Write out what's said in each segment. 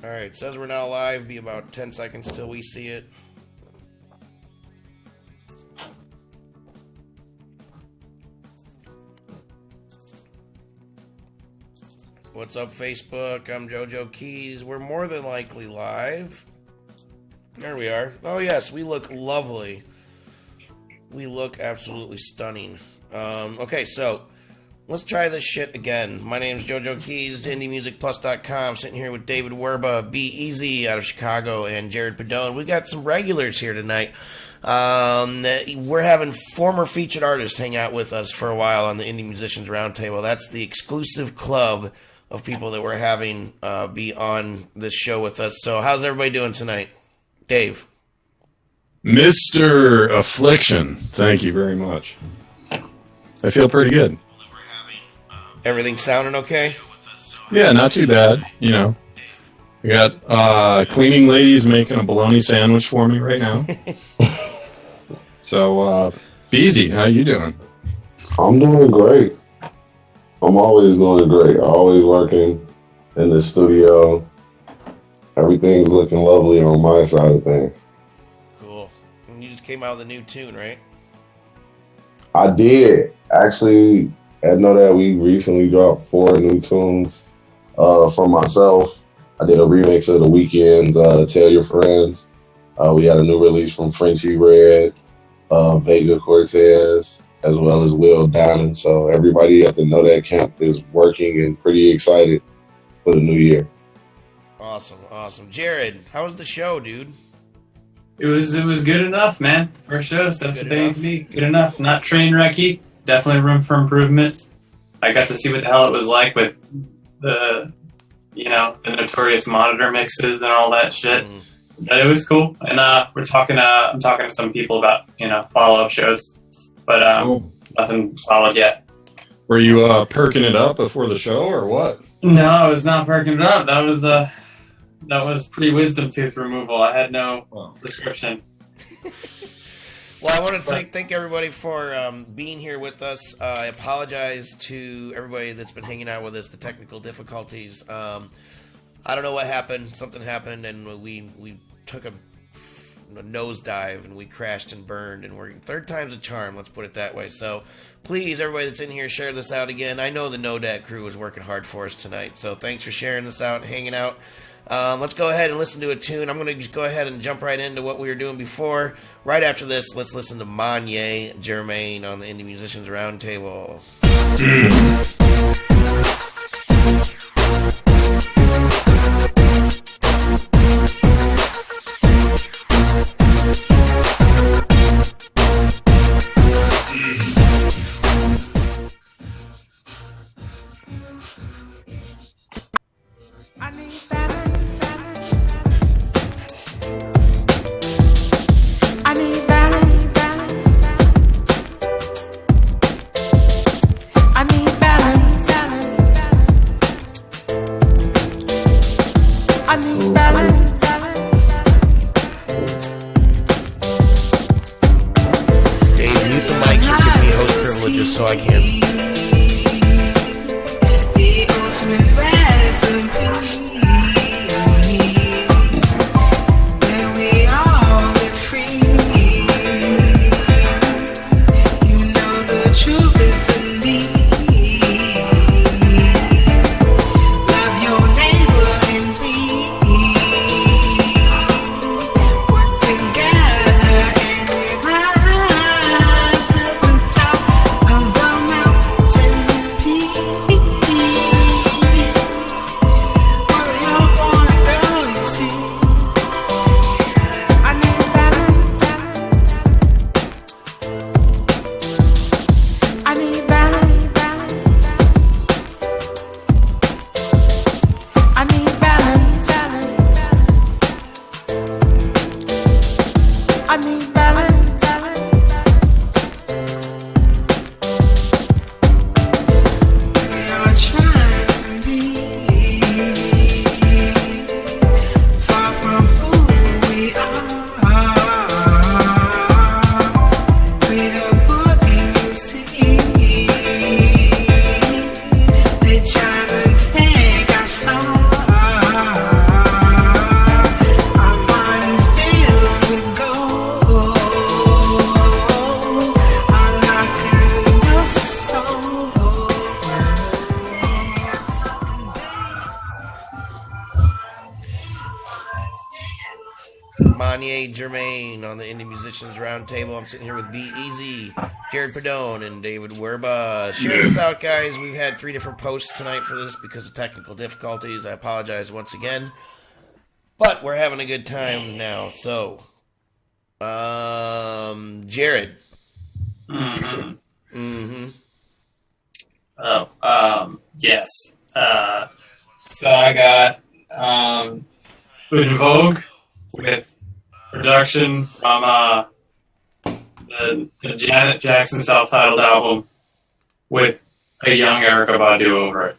Alright, it says we're now live. Be about 10 seconds till we see it. What's up, Facebook? I'm JoJo Keys. We're more than likely live. There we are. Oh, yes, we look lovely. We look absolutely stunning. Okay, so let's try this shit again. My name's JoJo Keys, IndieMusicPlus.com. Sitting here with David Werba, Be Easy out of Chicago, and Jared Padone. We got some regulars here tonight. We're having former featured artists hang out with us for a while on the Indie Musicians Roundtable. That's the exclusive club of people that we're having be on this show with us. So how's everybody doing tonight? Dave. Mr. Affliction, thank you very much. I feel pretty good. Everything sounding okay? Yeah, not too bad. You know, we got cleaning ladies making a bologna sandwich for me right now. So, Beezy, how you doing? I'm doing great. I'm always doing great. Always working in the studio. Everything's looking lovely on my side of things. Cool. And you just came out with a new tune, right? I did. Actually, I know that we recently dropped 4 new tunes for myself. I did a remix of The Weeknd's Tell Your Friends. We had a new release from Frenchie Red, Vega Cortez, as well as Will Diamond. So everybody at the Know That camp is working and pretty excited for the new year. Awesome. Jared, how was the show, dude? It was good enough, man. First show, so that's the thing to be. Good enough. Not train wrecky. Definitely room for improvement. I got to see what the hell it was like with the notorious monitor mixes and all that shit. But it was cool. And I'm talking to some people about, follow-up shows. But nothing solid yet. Were you perking it up before the show or what? No, I was not perking it up. That was pre-wisdom tooth removal. I had no prescription. Well, I want to thank everybody for being here with us. I apologize to everybody that's been hanging out with us, the technical difficulties. I don't know what happened. Something happened, and we took a nosedive, and we crashed and burned, and we're third time's a charm, let's put it that way. So please, everybody that's in here, share this out again. I know the No Dat crew is working hard for us tonight, so thanks for sharing this out and hanging out. Let's go ahead and listen to a tune. I'm going to just go ahead and jump right into what we were doing before. Right after this, let's listen to MonYay, Jermaine on the Indie Musicians Roundtable. MonYay, Jermaine on the Indie Musicians Roundtable. I'm sitting here with Be Easy, Jared Padone, and David Werba. Share this out, guys. We've had 3 different posts tonight for this because of technical difficulties. I apologize once again. But we're having a good time now. So, Jared. Yes. So I got In Vogue with production from the Janet Jackson self-titled album with a young Erykah Badu over it.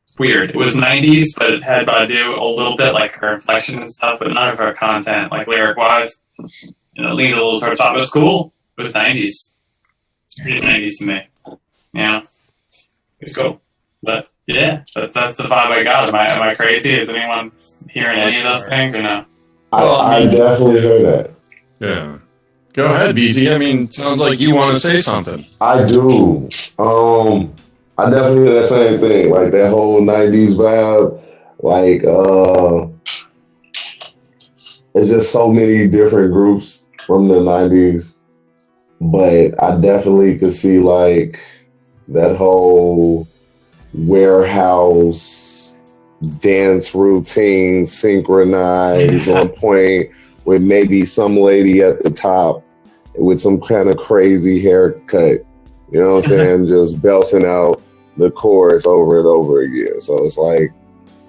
It's weird. It was 90s, but it had Badu a little bit, like her inflection and stuff, but none of her content, like lyric-wise. Leaned a little towards top. It was cool. It was 90s. It's pretty 90s to me. Yeah. It's cool. But yeah, that's the vibe I got. Am I crazy? Is anyone hearing any of those things or no? I definitely heard that. Yeah. Go ahead, BZ. I mean, sounds like you want to say something. I do. I definitely hear that same thing. Like that whole 90s vibe. Like, it's just so many different groups from the 90s. But I definitely could see like that whole warehouse dance routine synchronized on point with maybe some lady at the top with some kind of crazy haircut, you know what I'm saying? Just belting out the chorus over and over again. So it's like,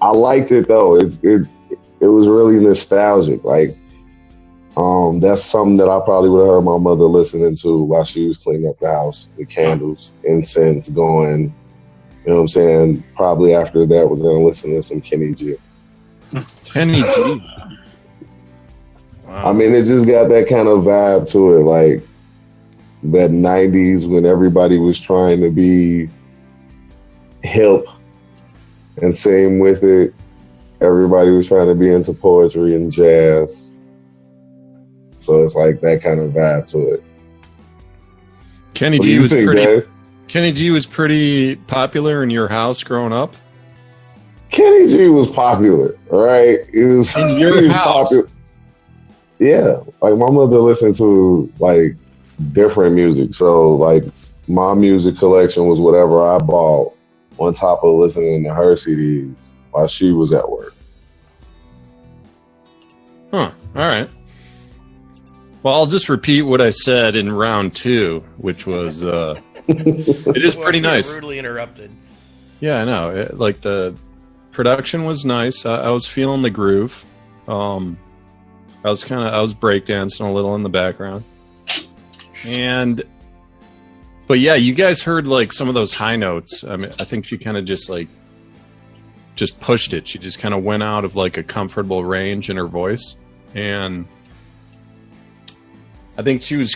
I liked it though. It was really nostalgic. Like, that's something that I probably would have heard my mother listening to while she was cleaning up the house with candles, incense going. You know what I'm saying? Probably after that, we're going to listen to some Kenny G. Kenny G. Wow. I mean, it just got that kind of vibe to it, like that 90s when everybody was trying to be hip, and same with it, everybody was trying to be into poetry and jazz. So it's like that kind of vibe to it. Kenny G was pretty popular in your house growing up. Kenny G was popular, all right? It was in your house. Popular. Yeah, like my mother listened to like different music, so like my music collection was whatever I bought on top of listening to her CDs while she was at work. Huh. All right. Well, I'll just repeat what I said in round 2, which was it is pretty nice. Rudely interrupted. Yeah, I know. Like the production was nice. I was feeling the groove. I was breakdancing a little in the background. But yeah, you guys heard like some of those high notes. I mean, I think she kind of just pushed it. She just kind of went out of like a comfortable range in her voice. And I think she was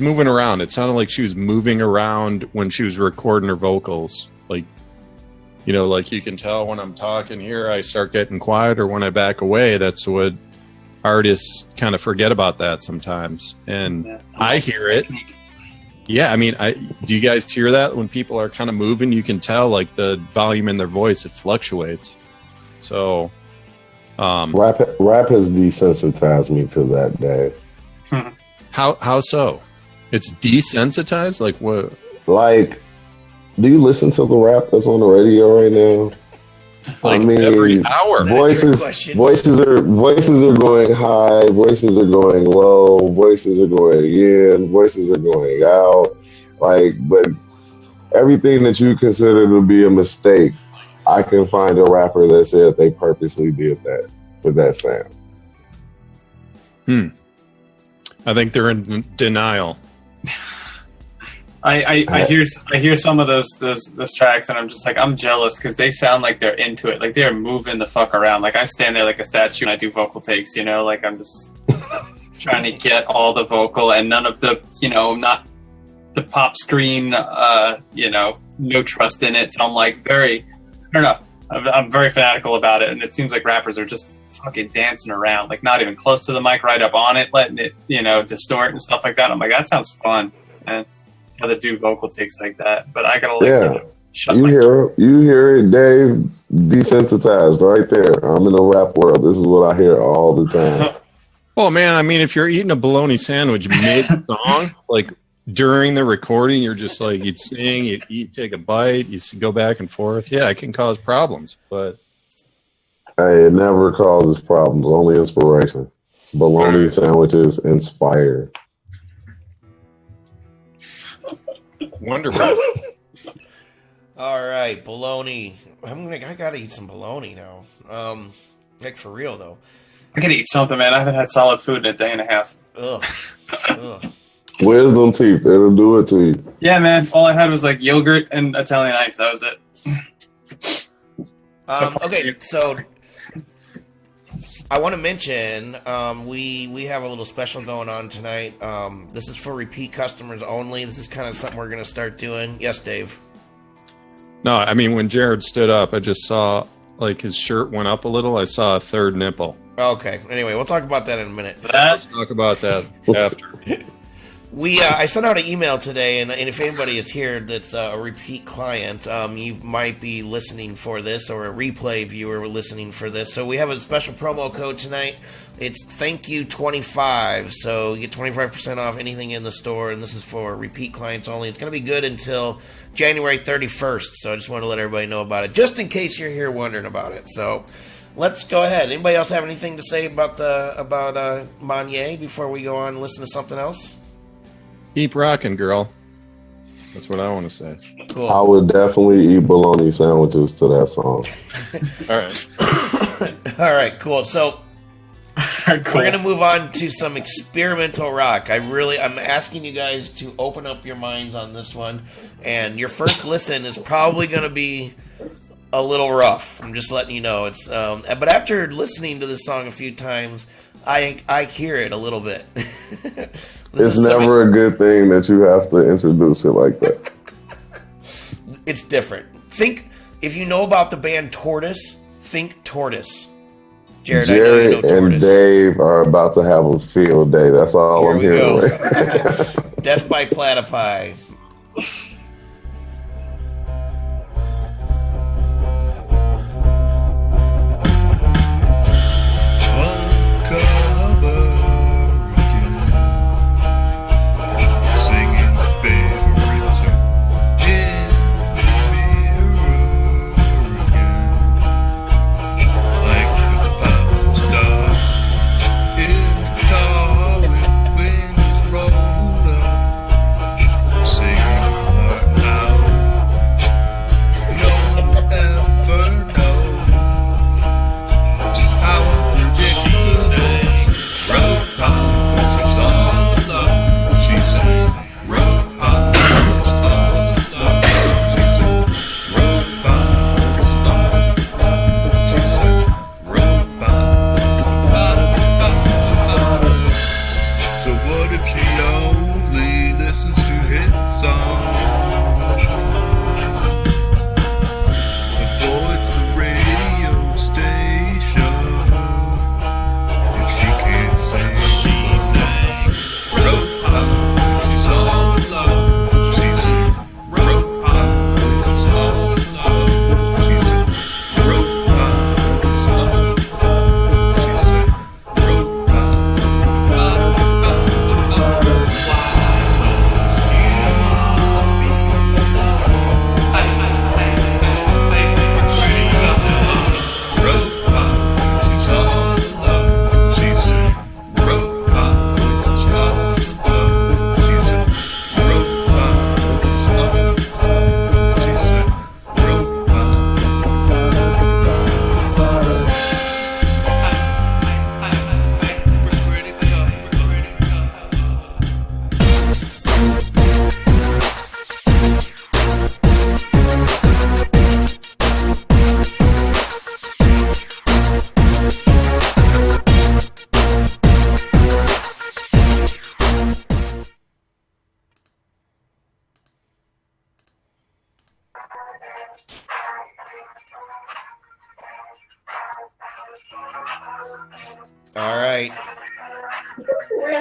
moving around. It sounded like she was moving around when she was recording her vocals. Like, you know, like you can tell when I'm talking here, I start getting quiet, or when I back away. That's what artists kind of forget about that sometimes. And yeah, I hear it. Yeah, I mean, do you guys hear that when people are kind of moving? You can tell like the volume in their voice, it fluctuates. So rap has desensitized me to that, Dave. How so? It's desensitized? Like what? Like, do you listen to the rap that's on the radio right now? Like, I mean, every hour. Voices are going high, voices are going low, voices are going in, voices are going out. Like, but everything that you consider to be a mistake, I can find a rapper that said they purposely did that for that sound. I think they're in denial. I hear some of those tracks, and I'm just like, I'm jealous because they sound like they're into it, like they're moving the fuck around. Like I stand there like a statue and I do vocal takes, you know, like I'm just trying to get all the vocal and none of the, you know, not the pop screen, you know, no trust in it. So I'm like I don't know. I'm very fanatical about it, and it seems like rappers are just fucking dancing around, like not even close to the mic, right up on it, letting it, you know, distort and stuff like that. I'm like, that sounds fun, and how to do vocal takes like that. But I gotta You hear it, Dave. Desensitized right there. I'm in the rap world. This is what I hear all the time. Well, man, I mean, if you're eating a bologna sandwich mid-song, like during the recording, you're just like, you'd sing, you'd eat, take a bite, you go back and forth. Yeah, it can cause problems, but... Hey, it never causes problems, only inspiration. Bologna sandwiches inspire. Wonderful. All right, bologna. I gotta eat some bologna now. Like for real though. I gotta eat something, man. I haven't had solid food in a day and a half. Ugh. Wisdom teeth, it'll do it to you. Yeah, man. All I had was like yogurt and Italian ice. That was it. Okay, so I want to mention we have a little special going on tonight. This is for repeat customers only. This is kind of something we're going to start doing. Yes, Dave. No, I mean, when Jared stood up, I just saw, like, his shirt went up a little. I saw a third nipple. Okay. Anyway, we'll talk about that in a minute. Let's talk about that after. I sent out an email today, and if anybody is here that's a repeat client, you might be listening for this, or a replay viewer listening for this. So we have a special promo code tonight. It's thank you 25. So you get 25% off anything in the store, and this is for repeat clients only. It's going to be good until January 31st. So I just want to let everybody know about it, just in case you're here wondering about it. So let's go ahead. Anybody else have anything to say about MonYay before we go on and listen to something else? Keep rocking, girl. That's what I want to say. Cool. I would definitely eat bologna sandwiches to that song. All right. All right, cool. So Cool. we're going to move on to some experimental rock. I'm asking you guys to open up your minds on this one. And your first listen is probably going to be a little rough. I'm just letting you know. It's but after listening to this song a few times, I hear it a little bit. It's never a good thing that you have to introduce it like that. It's different. Think, if you know about the band Tortoise, think Tortoise. Jared, I know you know Tortoise. And Dave are about to have a field day. That's all I'm hearing. Death by Platypi. All right.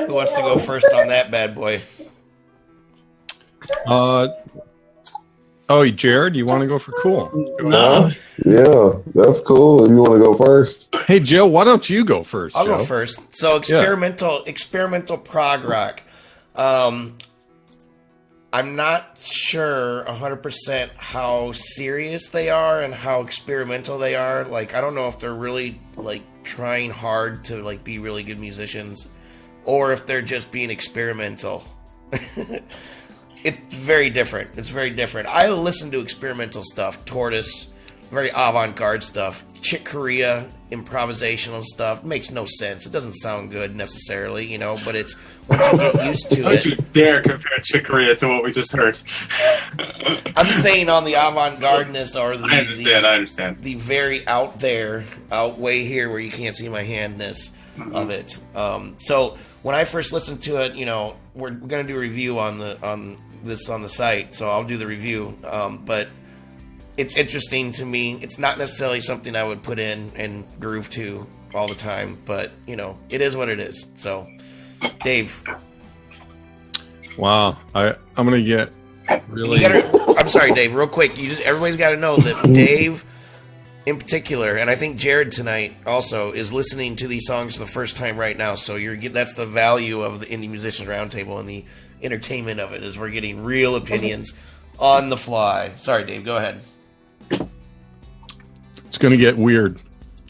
Who wants to go first on that bad boy? Oh, Jared, you want to go for cool? No. Yeah, that's cool. If you want to go first. Hey, Joe, why don't you go first? I'll Joe? go first. So experimental prog rock. I'm not sure 100% how serious they are and how experimental they are. Like, I don't know if they're really like trying hard to like be really good musicians, or if they're just being experimental. It's very different. It's very different. I listen to experimental stuff, Tortoise, very avant-garde stuff, Chick Corea, improvisational stuff. It makes no sense. It doesn't sound good necessarily, you know, but it's once you get used to Don't it. you dare compare Chick Corea to what we just heard. I'm saying on the avant-gardeness or I understand. the very out there, out way here where you can't see my handness of it. So when I first listened to it, you know, we're going to do a review on the site, so I'll do the review. But it's interesting to me. It's not necessarily something I would put in and groove to all the time, but you know, it is what it is. So, Dave. Wow, I'm gonna get really. I'm sorry, Dave. Real quick, everybody's got to know that Dave, in particular, and I think Jared tonight also is listening to these songs for the first time right now. So that's the value of the Indie Musicians Roundtable and the entertainment of it, is we're getting real opinions on the fly. Sorry, Dave. Go ahead. It's gonna get weird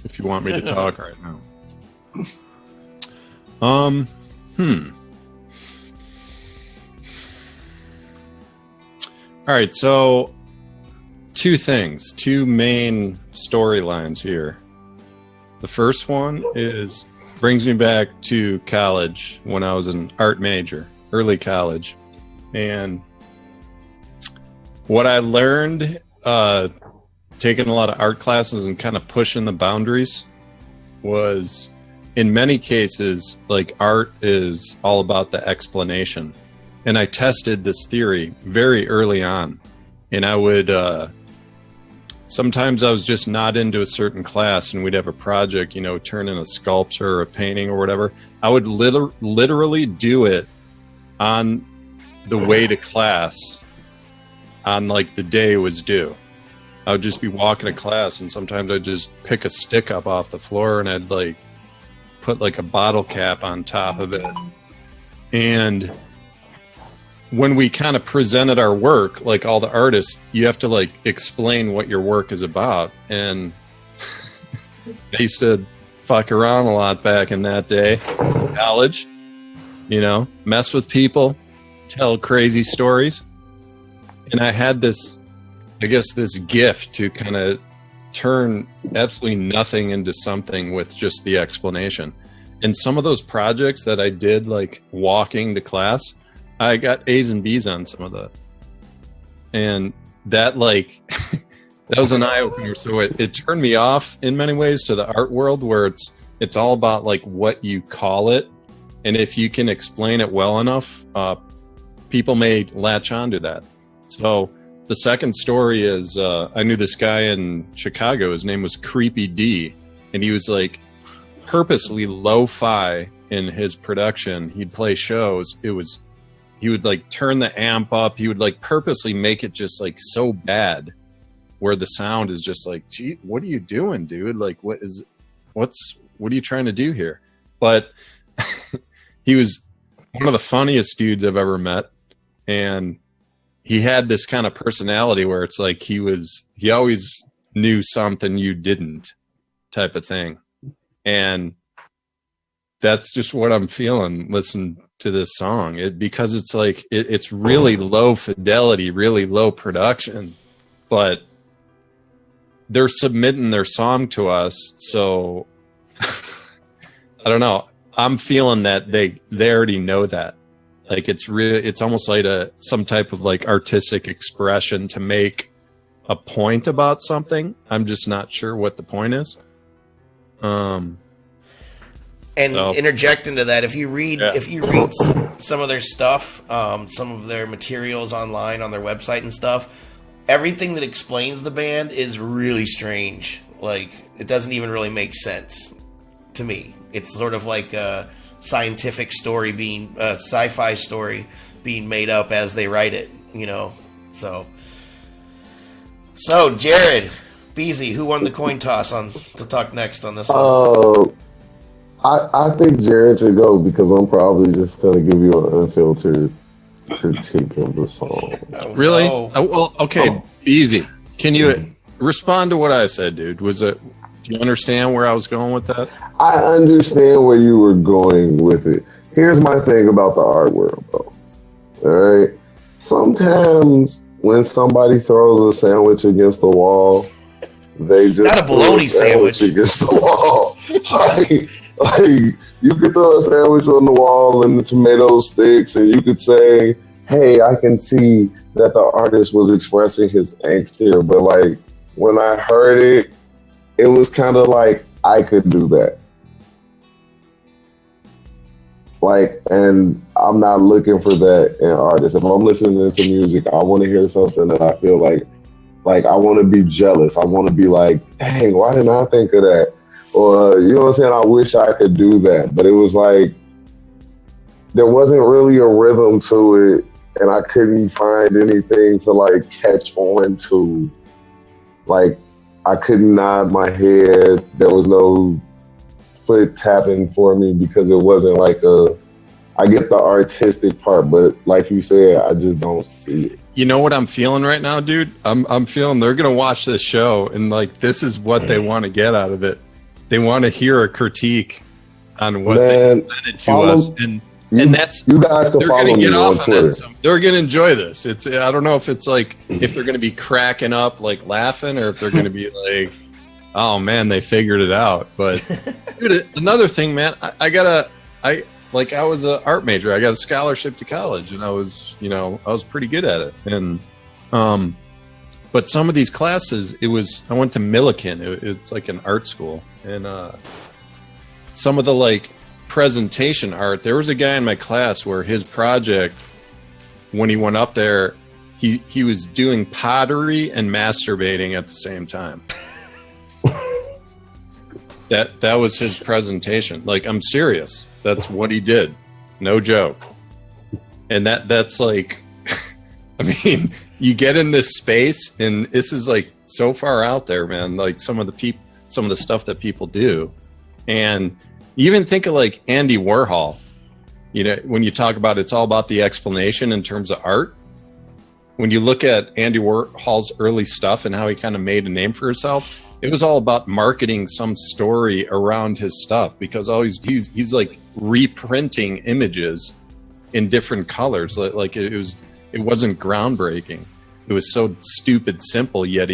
if you want me to talk right now. All right, so two main storylines here. The first one brings me back to college when I was an art major, early college. And what I learned, taking a lot of art classes and kind of pushing the boundaries, was in many cases, like, art is all about the explanation. And I tested this theory very early on. And I would, sometimes I was just not into a certain class and we'd have a project, you know, turn in a sculpture or a painting or whatever. I would literally do it on the way to class on like the day it was due. I would just be walking to class and sometimes I'd just pick a stick up off the floor and I'd like put like a bottle cap on top of it. And when we kind of presented our work, like all the artists, you have to like explain what your work is about. And I used to fuck around a lot back in that day, college, you know, mess with people, tell crazy stories. And I had this, I guess, this gift to kind of turn absolutely nothing into something with just the explanation. And some of those projects that I did, like walking to class, I got A's and B's on some of that. And that, like, that was an eye-opener. So it turned me off in many ways to the art world, where it's all about, like, what you call it. And if you can explain it well enough, people may latch onto that. So the second story is I knew this guy in Chicago. His name was Creepy D. And he was, like, purposely lo-fi in his production. He'd play shows. He would like turn the amp up. He would like purposely make it just like so bad where the sound is just like, gee, what are you doing, dude? Like, what are you trying to do here? But he was one of the funniest dudes I've ever met. And he had this kind of personality where it's like he always knew something you didn't, type of thing. And that's just what I'm feeling. Listen to this song, because it's like it's really low fidelity, really low production, but they're submitting their song to us. So I don't know. I'm feeling that they already know that. Like it's almost like some type of like artistic expression to make a point about something. I'm just not sure what the point is. And interject into that, if you read some of their stuff, some of their materials online on their website and stuff, everything that explains the band is really strange. Like, it doesn't even really make sense to me. It's sort of like a scientific story sci-fi story being made up as they write it, you know. So So, Jared, Beezy, who won the coin toss on to talk next on this one? I think Jared should go because I'm probably just gonna give you an unfiltered critique of the song. Oh, Really? no. Well, okay, easy. Can you respond to what I said, dude? Do you understand where I was going with that? I understand where you were going with it. Here's my thing about the art world, though. All right. Sometimes when somebody throws a sandwich against the wall, they just Not a bologna sandwich against the wall. like you could throw a sandwich on the wall and the tomato sticks, and you could say, "Hey, I can see that the artist was expressing his angst here." But like when I heard it, it was kind of like I could do that. Like, and I'm not looking for that in artists. If I'm listening to music, I want to hear something that I feel like I want to be jealous. I want to be like, dang, why didn't I think of that? Or, you know what I'm saying? I wish I could do that. But it was like, there wasn't really a rhythm to it. And I couldn't find anything to like catch on to. Like, I couldn't nod my head. There was no foot tapping for me because it wasn't like I get the artistic part, but like you said, I just don't see it. You know what I'm feeling right now, dude? I'm feeling they're gonna watch this show and like this is what they want to get out of it. They want to hear a critique on what they presented to us, and that's you guys can follow me on Twitter. They're gonna enjoy this. I don't know if it's like if they're gonna be cracking up like laughing or if they're gonna be like, oh man, they figured it out. But dude, another thing, man, I was an art major. I got a scholarship to college, and I was pretty good at it. And but some of these classes, I went to Millikan. It's like an art school, and some of the like presentation art. There was a guy in my class where his project, when he went up there, he was doing pottery and masturbating at the same time. That was his presentation. Like, I'm serious. That's what he did. No joke. And that's like, I mean, you get in this space and this is like so far out there, man. Like some of the stuff that people do. And even think of like Andy Warhol, you know, when you talk about, it's all about the explanation in terms of art. When you look at Andy Warhol's early stuff and how he kind of made a name for himself, it was all about marketing some story around his stuff because he's like reprinting images in different colors. Like it wasn't groundbreaking. It was so stupid simple, yet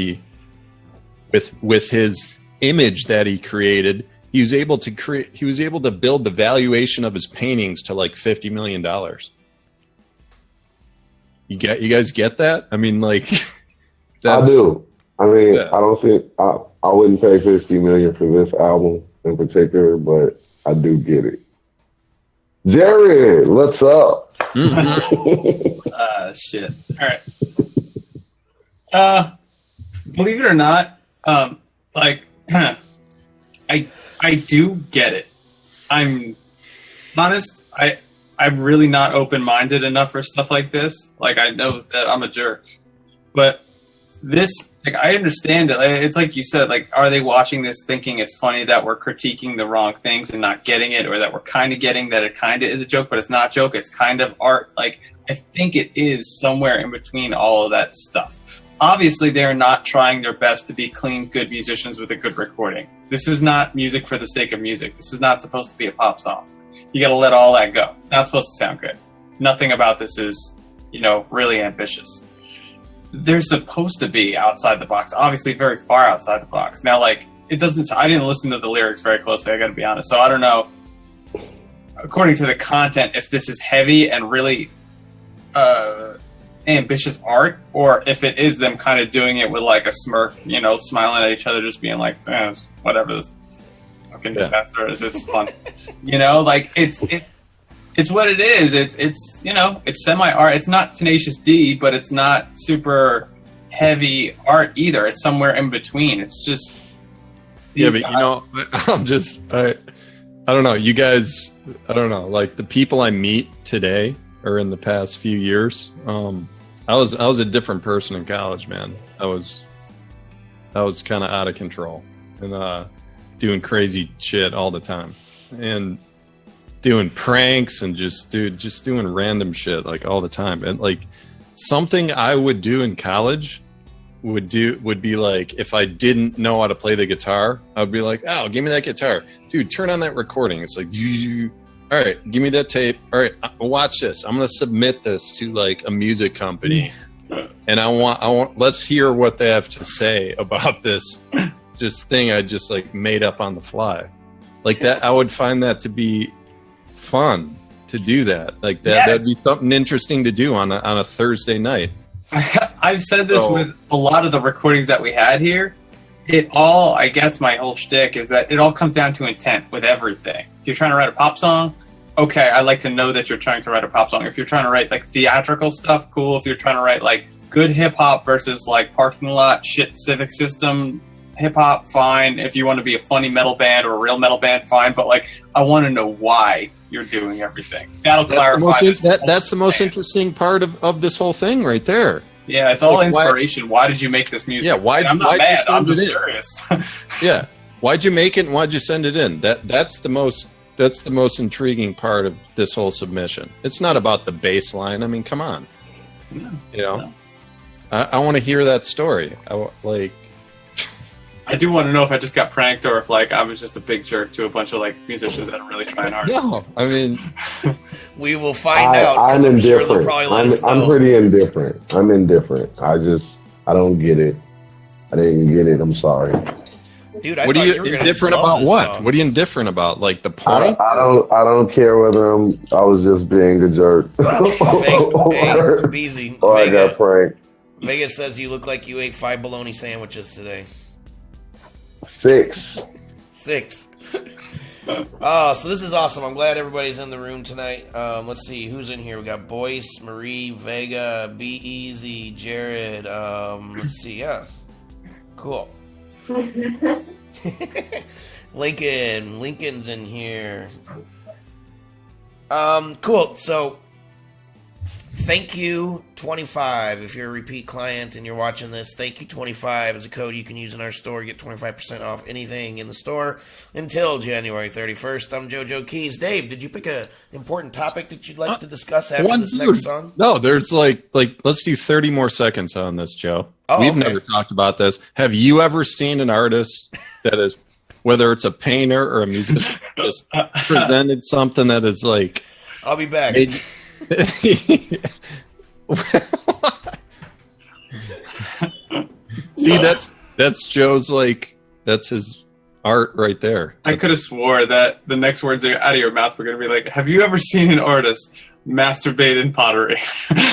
with his image that he created, he was able to build the valuation of his paintings to like $50 million. You guys get that? I mean, like I do. I mean, yeah. I don't think I wouldn't pay $50 million for this album in particular, but I do get it. Jared, what's up? Mm-hmm. Shit. All right. Believe it or not, like, I do get it. I'm honest. I'm really not open-minded enough for stuff like this. Like, I know that I'm a jerk, but this, like, I understand it. It's like you said, like, are they watching this thinking it's funny that we're critiquing the wrong things and not getting it, or that we're kind of getting that it kind of is a joke, but it's not a joke. It's kind of art. Like, I think it is somewhere in between all of that stuff. Obviously, they're not trying their best to be clean, good musicians with a good recording. This is not music for the sake of music. This is not supposed to be a pop song. You got to let all that go. It's not supposed to sound good. Nothing about this is, really ambitious. They're supposed to be outside the box, obviously very far outside the box. Now, like, I didn't listen to the lyrics very closely, I got to be honest. So I don't know, according to the content, if this is heavy and really ambitious art, or if it is them kind of doing it with like a smirk, smiling at each other, just being like, whatever this fucking disaster is, it's fun. Like it's what it is. It's semi-art. It's not Tenacious D, but it's not super heavy art either. It's somewhere in between. It's just I don't know. You guys, I don't know. Like the people I meet today or in the past few years, I was a different person in college, man. I was I was kind of out of control and doing crazy shit all the time, and doing pranks and just doing random shit like all the time. And like something I would do in college would be like, if I didn't know how to play the guitar, I'd be like, oh, give me that guitar, dude, turn on that recording. It's like, all right, give me that tape. All right, watch this. I'm gonna submit this to like a music company, and I want let's hear what they have to say about this just thing I just like made up on the fly. Like that, I would find that to be fun to do that. Like that, that'd be something interesting to do on a Thursday night. I've said this with a lot of the recordings that we had here. I guess my whole shtick is that it all comes down to intent with everything. If you're trying to write a pop song, okay, I like to know that you're trying to write a pop song. If you're trying to write like theatrical stuff, cool. If you're trying to write like good hip hop versus like parking lot shit civic system hip hop, fine. If you want to be a funny metal band or a real metal band, fine. But like, I want to know why you're doing everything. That'll clarify. That's the most interesting part of this whole thing right there. Yeah, it's all like, inspiration. Why did you make this music? Yeah, I'm not mad. I'm just curious. Yeah, why'd you make it and why'd you send it in? That's the most intriguing part of this whole submission. It's not about the bass line. I mean, come on. No. I want to hear that story. I do want to know if I just got pranked or if like I was just a big jerk to a bunch of like musicians that are really trying hard. No, I mean, we will find out. I'm indifferent. Sure I'm pretty indifferent. I'm indifferent. I don't get it. I didn't get it. I'm sorry. Dude, what are you indifferent about? What? Song. What are you indifferent about? Like the point? I don't care whether I was just being a jerk. Hey, Beezy. Or I got pranked. Vegas says you look like you ate 5 bologna sandwiches today. 6. Oh, so this is awesome. I'm glad everybody's in the room tonight. Let's see who's in here. We got Boyce, Marie, Vega, Be Easy, Jared. Let's see. Yeah, cool. Lincoln's in here. Cool. So, thank you 25 if you're a repeat client and you're watching this. Thank you 25 is a code you can use in our store. Get 25% off anything in the store until January 31st. I'm JoJo Keys. Dave, did you pick an important topic that you'd like to discuss after this next song? No, there's like let's do 30 more seconds on this, Joe. We've never talked about this. Have you ever seen an artist that is, whether it's a painter or a musician, just presented something that is like, I'll be back. See, that's Joe's, like, that's his art right there. I could have swore that the next words out of your mouth were going to be like, have you ever seen an artist masturbate in pottery?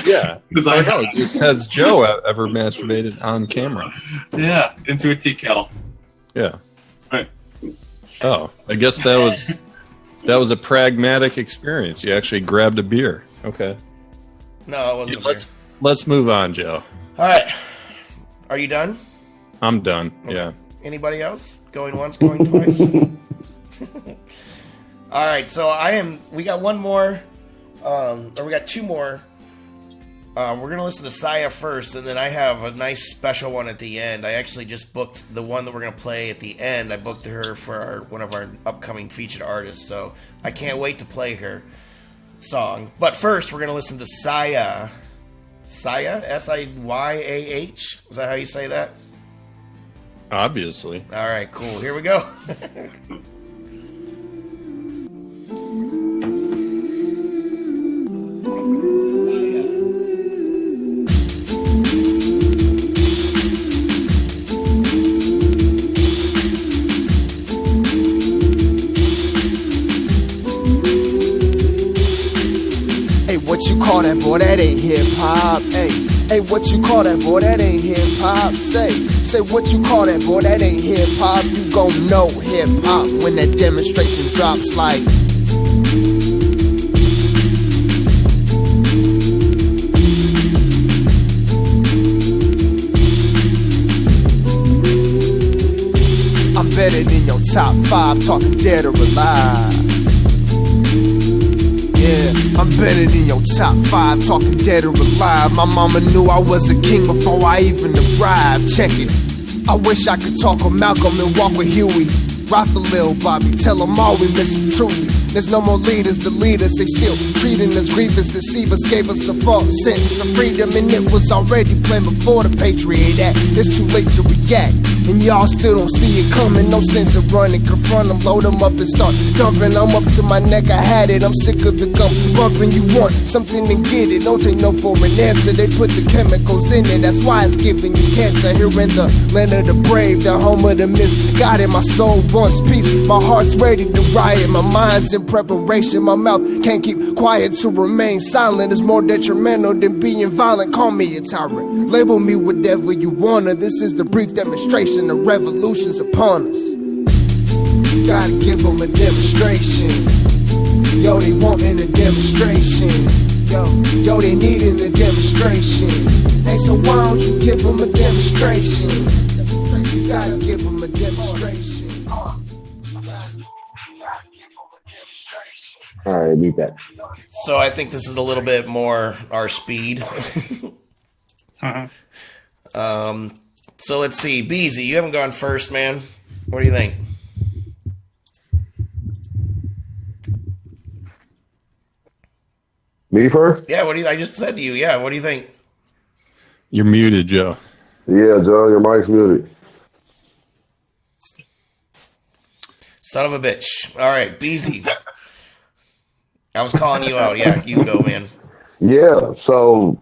Yeah. Because I know, just has Joe ever masturbated on camera? Yeah, into a tea kettle. Yeah. Right. Oh, I guess that was a pragmatic experience. You actually grabbed a beer. Okay. No, it wasn't. Let's move on, Joe. All right. Are you done? I'm done. Okay. Yeah. Anybody else? Going once, going twice? All right. So we got one more, or we got two more. We're going to listen to Siyah first, and then I have a nice special one at the end. I actually just booked the one that we're going to play at the end. I booked her for one of our upcoming featured artists, so I can't wait to play her song. But first, we're going to listen to Siyah. Siyah? S-I-Y-A-H? Is that how you say that? Obviously. All right, cool. Here we go. What you call that, boy? That ain't hip hop. Hey, what you call that, boy? That ain't hip hop. Say what you call that, boy? That ain't hip hop. You gon' know hip hop when that demonstration drops like. I'm better than your top 5, talking dead or alive. Yeah, I'm better than your top 5, talking dead or alive. My mama knew I was a king before I even arrived. Check it. I wish I could talk with Malcolm and walk with Huey. Rock a little Bobby, tell them all we miss him truly. There's no more leaders to lead us, they still treating us grievous. Deceive us, gave us a false sense of freedom, and it was already planned before the Patriot Act. It's too late to react, and y'all still don't see it coming. No sense of running, confront them, load them up and start dumping. I'm up to my neck, I had it, I'm sick of the gum bumping. You want something and get it, don't take no for an answer. They put the chemicals in it, that's why it's giving you cancer. Here in the land of the brave, the home of the misguided. My soul wants peace, my heart's ready to riot. My mind's in preparation, my mouth can't keep quiet. To remain silent is more detrimental than being violent. Call me a tyrant, label me whatever you wanna. This is the brief demonstration, the revolution's upon us. Gotta give them a demonstration. Yo, they wanting a demonstration. Yo, they needing a demonstration. Hey, so why don't you give them a demonstration? You gotta give them a demonstration. All right, beat that. So I think this is a little bit more our speed. So let's see. Beezy, you haven't gone first, man. What do you think? Me first? Yeah, what do you? I just said to you. Yeah, what do you think? You're muted, Joe. Yeah, Joe, your mic's muted. Son of a bitch. All right, Beezy. I was calling you out. Yeah, you go, man. Yeah, so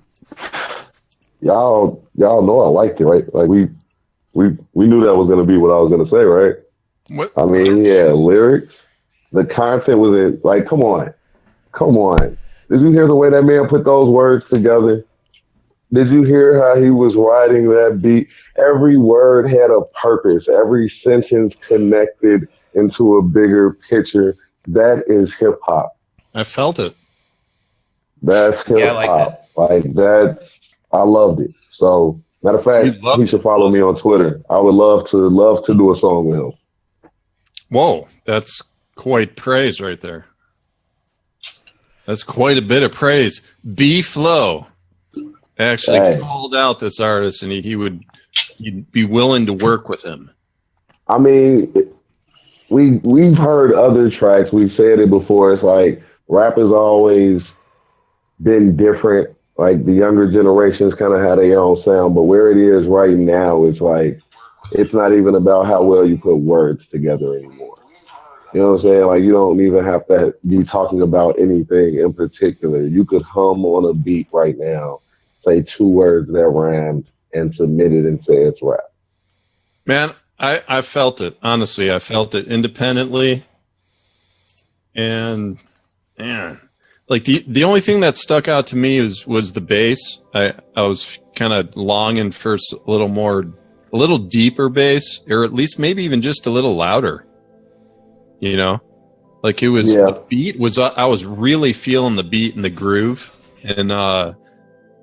y'all know I liked it, right? Like we knew that was gonna be what I was gonna say, right? What? I mean, yeah, lyrics. The content was in, like, come on. Did you hear the way that man put those words together? Did you hear how he was writing that beat? Every word had a purpose. Every sentence connected into a bigger picture. That is hip hop. I felt it. That's hip hop. Like that, I loved it. So, matter of fact, he should follow me on Twitter. I would love to do a song with him. Whoa, that's quite praise right there. That's quite a bit of praise. B Flow actually called out this artist, and he'd be willing to work with him. I mean, we've heard other tracks. We've said it before. It's like rap has always been different. Like the younger generations kind of had their own sound, but where it is right now, it's like it's not even about how well you put words together anymore. You know what I'm saying? Like you don't even have to be talking about anything in particular. You could hum on a beat right now, say two words that rhymed, and submit it and say it's rap. Man, I felt it. Honestly, I felt it independently. And man, like the only thing that stuck out to me was the bass. I was kind of longing for a little deeper bass, or at least maybe even just a little louder. You know, like it was the beat was. I was really feeling the beat and the groove, and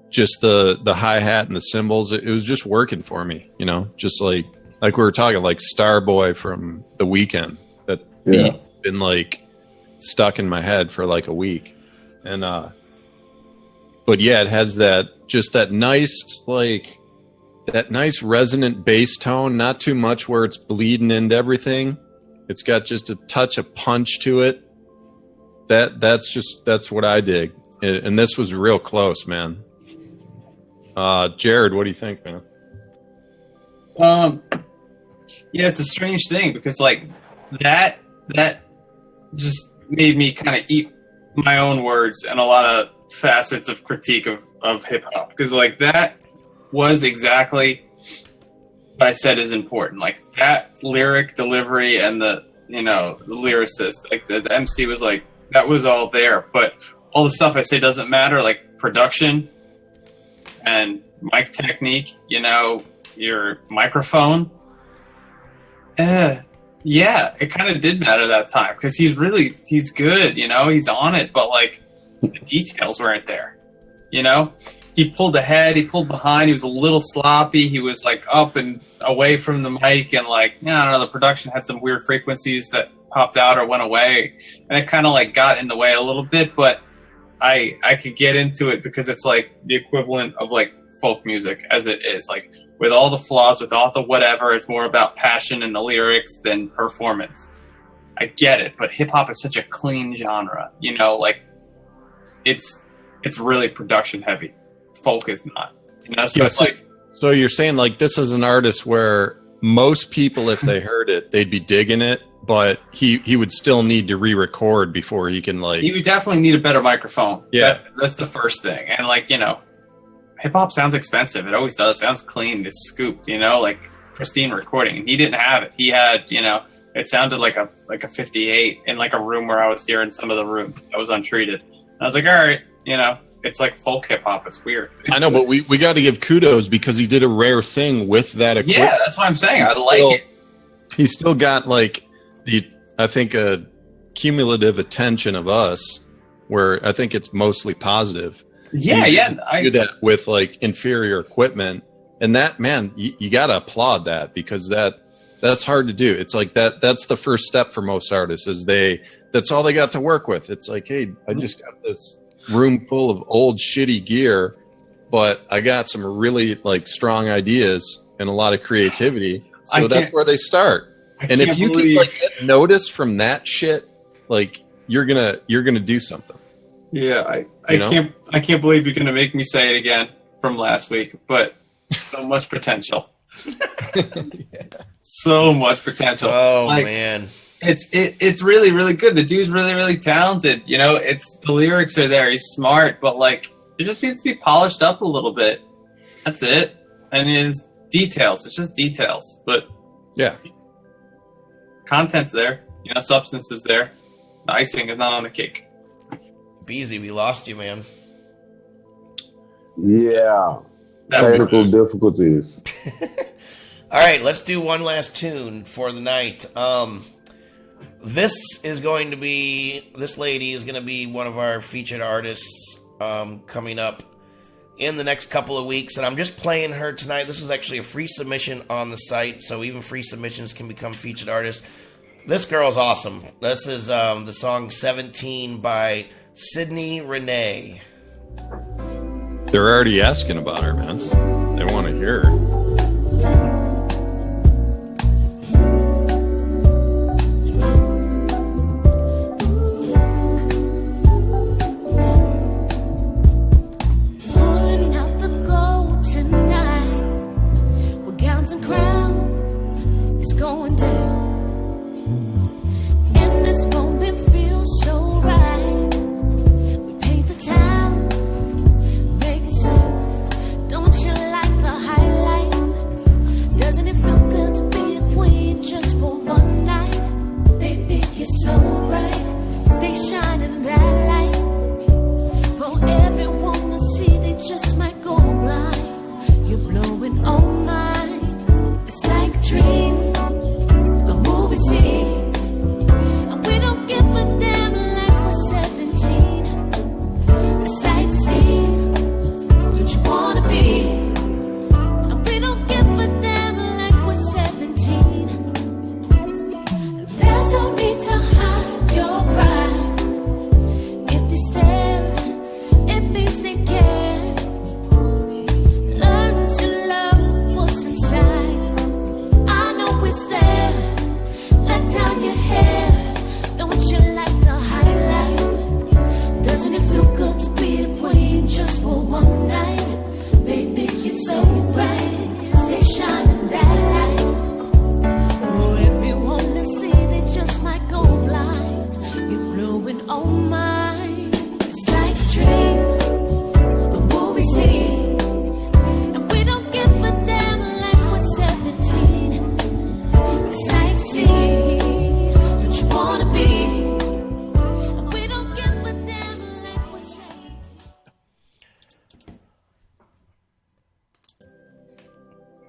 just the hi-hat and the cymbals. It was just working for me. You know, just like we were talking, like Starboy from The Weeknd. That beat been like stuck in my head for like a week, and but yeah, it has that nice resonant bass tone. Not too much where it's bleeding into everything. It's got just a touch of punch to it. That's what I dig. And this was real close, man. Jared, what do you think, man? Yeah, it's a strange thing because like that just made me kind of eat my own words and a lot of facets of critique of hip hop, because like that was exactly what I said is important. Like that lyric delivery and the lyricist, like the MC was like, that was all there, but all the stuff I say doesn't matter, like production and mic technique, your microphone. Yeah, it kind of did matter that time because he's good, he's on it, but like the details weren't there, He pulled ahead, he pulled behind, he was a little sloppy, he was like up and away from the mic, and like, I don't know, the production had some weird frequencies that popped out or went away, and it kind of like got in the way a little bit, but I could get into it because it's like the equivalent of like folk music as it is. Like with all the flaws, with all the whatever. It's more about passion in the lyrics than performance. I get it, but hip hop is such a clean genre. You know, like it's really production heavy. Folk is not. You know, so Yeah, it's like so you're saying like this is an artist where most people, if they heard it, they'd be digging it, but he would still need to re-record before he can like. you would definitely need a better microphone. Yeah. That's the first thing. And like, you know, hip hop sounds expensive. It always does. It sounds clean. It's scooped, you know, like pristine recording. And he didn't have it. He had, you know, it sounded like a 58 in like a room where I was hearing some of the room that was untreated. And I was like, all right, you know, it's like folk hip hop. It's weird. I know, but we got to give kudos because he did a rare thing with that equipment. Yeah, that's what I'm saying. I like it. He still got like I think a cumulative attention of us, where I think it's mostly positive. Yeah, I do that with like inferior equipment, and that, man, you got to applaud that, because that's hard to do. It's like that's the first step for most artists, is that's all they got to work with. It's like, hey, I just got this room full of old shitty gear, but I got some really like strong ideas and a lot of creativity. So that's where they start. And if you can like get notice from that shit, like you're gonna do something. Yeah, I can't believe you're gonna make me say it again from last week, but so much potential. So much potential. Oh, like, man. It's really, really good. The dude's really, really talented. You know, the lyrics are there. He's smart, but like it just needs to be polished up a little bit. That's it. And it's details. It's just details. But yeah, content's there. You know, substance is there. The icing is not on the cake. Beezy, we lost you, man. Yeah. Technical difficulties. All right, let's do one last tune for the night. This lady is going to be one of our featured artists coming up in the next couple of weeks, and I'm just playing her tonight. This is actually a free submission on the site, so even free submissions can become featured artists. This girl's awesome. This is the song 17 by Sydney Ranee. They're already asking about her, man. They want to hear her.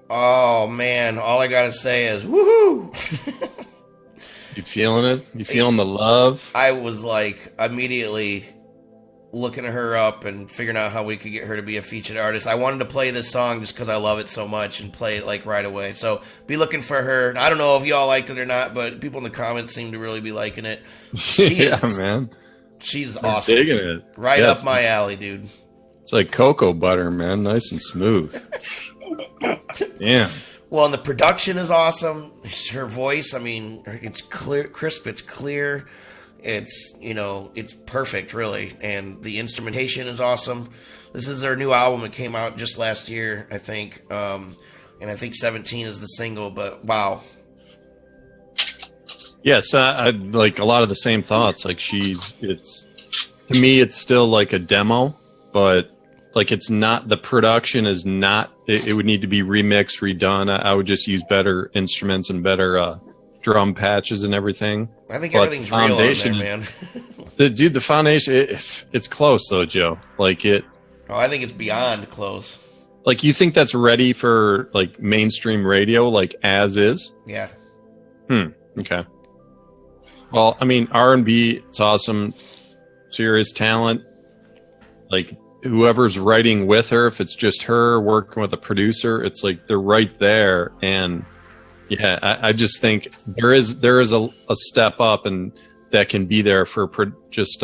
Oh, man. All I got to say is, woohoo! You feeling it? You feeling the love? I was like immediately looking her up and figuring out how we could get her to be a featured artist. I wanted to play this song just because I love it so much and play it like right away. So be looking for her. I don't know if y'all liked it or not, but people in the comments seem to really be liking it. Man. She's I'm awesome. digging it. Right up my alley, dude. It's like cocoa butter, man. Nice and smooth. Yeah. Well, and the production is awesome. Her voice, I mean, it's clear, crisp, it's clear. It's, it's perfect, really. And the instrumentation is awesome. This is their new album. It came out just last year, I think. And I think 17 is the single, but wow. Yes, I like a lot of the same thoughts. Like to me, it's still like a demo, but like it's not, the production is not, it would need to be remixed, redone. I would just use better instruments and better drum patches and everything. I think everything's real on there, man. The foundation, it's close though, Joe. Like it. Oh, I think it's beyond close. Like, you think that's ready for like mainstream radio, like as is? Yeah. Okay. Well, I mean, R&B, it's awesome. Serious talent. Like, whoever's writing with her, if it's just her working with a producer, it's like they're right there. And yeah, I just think there is a step up, and that can be there for just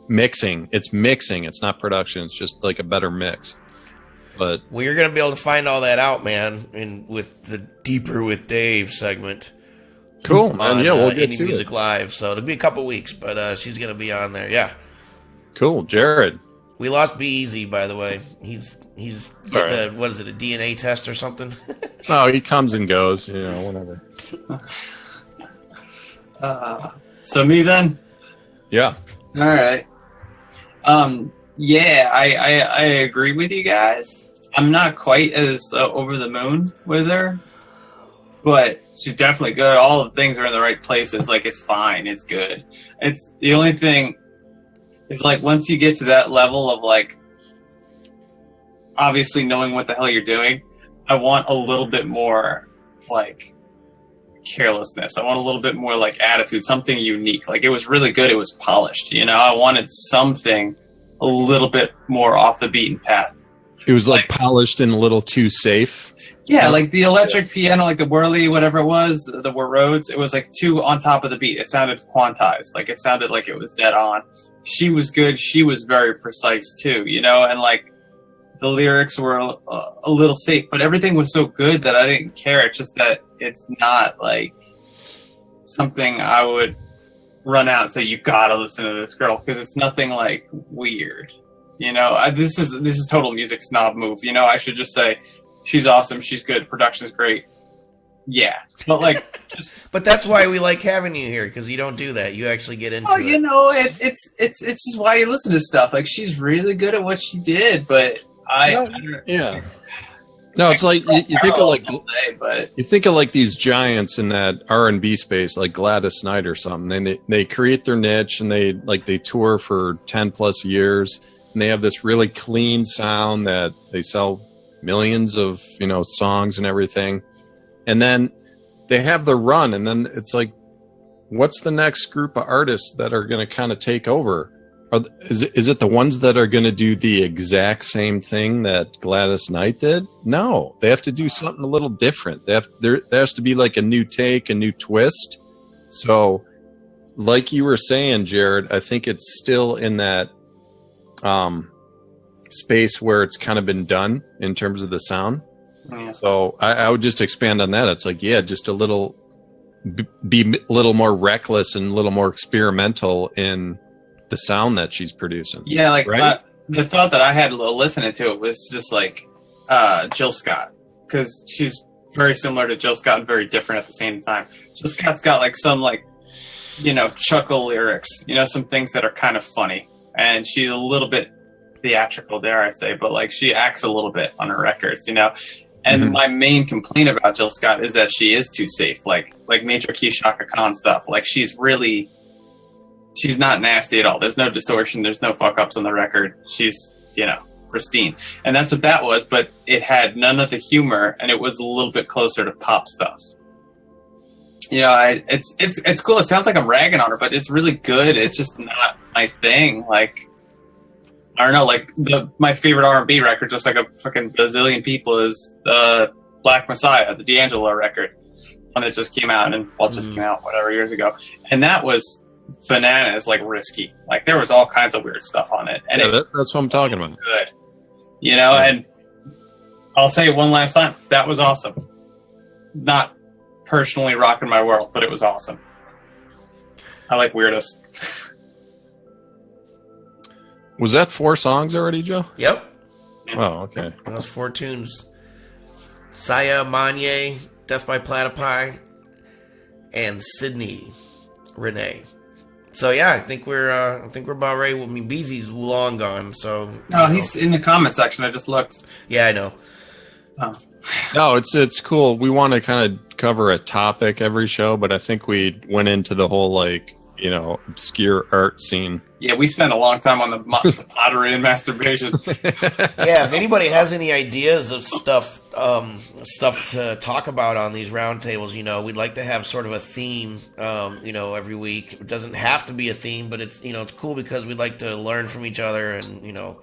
mixing. It's mixing. It's not production. It's just like a better mix. But well, you're gonna be able to find all that out, man, with the Deeper with Dave segment. Cool, man. Yeah, we'll get Indie to Music it. Live. So it'll be a couple weeks, but she's gonna be on there. Yeah. Cool, Jared. We lost Be Easy, by the way. He's right. what is it, a DNA test or something? No, he comes and goes, whatever. So me then? Yeah. All right. Yeah, I agree with you guys. I'm not quite as over the moon with her, but she's definitely good. All the things are in the right places. Like, it's fine. It's good. It's the only thing is, like, once you get to that level of, like, obviously knowing what the hell you're doing, I want a little bit more, like, carelessness. I want a little bit more, like, attitude, something unique. Like, it was really good. It was polished, I wanted something a little bit more off the beaten path. It was like polished and a little too safe. Yeah, like the electric piano, like the whirly, whatever it was, the Rhodes, it was like too on top of the beat. It sounded quantized. Like, it sounded like it was dead on. She was good. She was very precise too, and like the lyrics were a little safe, but everything was so good that I didn't care. It's just that it's not like something I would run out and say, you gotta listen to this girl, because it's nothing like weird. This is total music snob move. I should just say she's awesome, she's good, production's great. Yeah, but like, but that's why we like having you here, because you don't do that. You actually get into it. It's just why you listen to stuff. Like, she's really good at what she did, but yeah. No, it's like you think of like you think of like these giants in that R&B space, like Gladys Knight or something. And they create their niche, and they tour for 10 plus years, and they have this really clean sound that they sell millions of songs and everything. And then they have the run, and then it's like, what's the next group of artists that are going to kind of take over? Is it the ones that are going to do the exact same thing that Gladys Knight did? No, they have to do something a little different. There has to be like a new take, a new twist. So, like you were saying, Jared, I think it's still in that space where it's kind of been done in terms of the sound. Yeah. So I would just expand on that. It's like, yeah, just a little, be a little more reckless and a little more experimental in the sound that she's producing. Yeah, like right? The thought that I had listening to it was just like Jill Scott, because she's very similar to Jill Scott and very different at the same time. Jill Scott's got like some like, chuckle lyrics, some things that are kind of funny, and she's a little bit theatrical, dare I say, but like she acts a little bit on her records, And my main complaint about Jill Scott is that she is too safe, like Major Key Shaka Khan stuff. Like, she's not nasty at all. There's no distortion. There's no fuck ups on the record. She's, pristine. And that's what that was, but it had none of the humor, and it was a little bit closer to pop stuff. It's cool. It sounds like I'm ragging on her, but it's really good. It's just not my thing. Like, I don't know, like my favorite R&B record, just like a freaking bazillion people, is the Black Messiah, the D'Angelo record, one that just came out came out whatever years ago, and that was bananas, like risky. Like, there was all kinds of weird stuff on it, and that's what I'm talking about. Good, And I'll say it one last time. That was awesome. Not personally rocking my world, but it was awesome. I like weirdos. Was that 4 songs already, Joe? Yep. Oh, okay. That was 4 tunes. Siyah, MonYay, Death by Platypi, and Sydney, Ranee. So yeah, I think we're about ready. I mean, Beezy's long gone, so. Oh, he's in the comment section. I just looked. Yeah, I know. Oh. No, it's cool. We want to kind of cover a topic every show, but I think we went into the whole obscure art scene. Yeah, we spent a long time on the pottery and masturbation. Yeah, if anybody has any ideas of stuff to talk about on these roundtables, we'd like to have sort of a theme, every week. It doesn't have to be a theme, but it's it's cool because we'd like to learn from each other and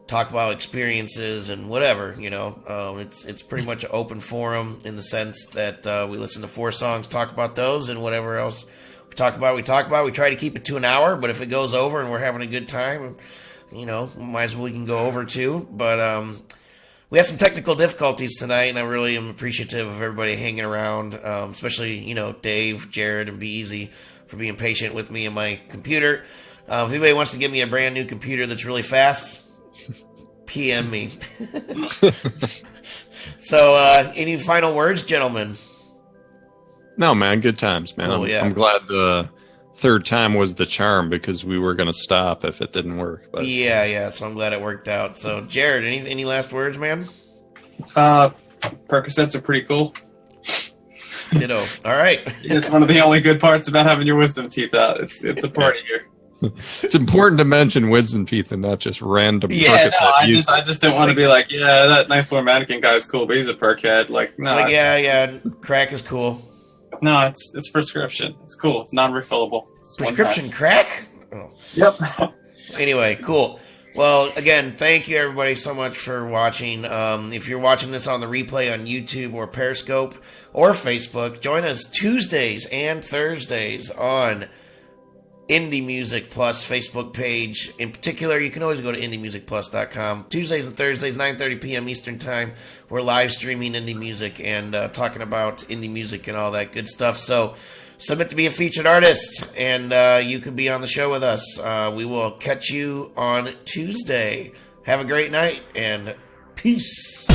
talk about experiences and whatever. It's pretty much an open forum in the sense that we listen to 4 songs, talk about those, and whatever else. We talk about. We try to keep it to an hour, but if it goes over and we're having a good time, might as well we can go over too. But we had some technical difficulties tonight, and I really am appreciative of everybody hanging around, especially Dave, Jared, and Be Easy for being patient with me and my computer. If anybody wants to give me a brand new computer that's really fast, PM me. So, any final words, gentlemen? No, man, good times, man. Cool, yeah. I'm glad the 3rd time was the charm because we were going to stop if it didn't work. But. Yeah, so I'm glad it worked out. So, Jared, any last words, man? Percocets are pretty cool. Ditto. All right. It's one of the only good parts about having your wisdom teeth out. It's a party here. It's important to mention wisdom teeth and not just random. Yeah, Percocet no, use. I just don't want to be like, yeah, that 9th floor mannequin guy's cool, but he's a perkhead. Like, no. Like, yeah, crack is cool. No, it's prescription. It's cool. It's non-refillable. It's Prescription crack? Oh. Yep. Anyway, cool. Well, again, thank you everybody so much for watching. If you're watching this on the replay on YouTube or Periscope or Facebook, join us Tuesdays and Thursdays on Indie Music Plus Facebook page. In particular, you can always go to indiemusicplus.com. Tuesdays and Thursdays, 9:30 p.m. Eastern Time. We're live streaming indie music and talking about indie music and all that good stuff. So submit to be a featured artist, and you could be on the show with us. We will catch you on Tuesday. Have a great night, and peace.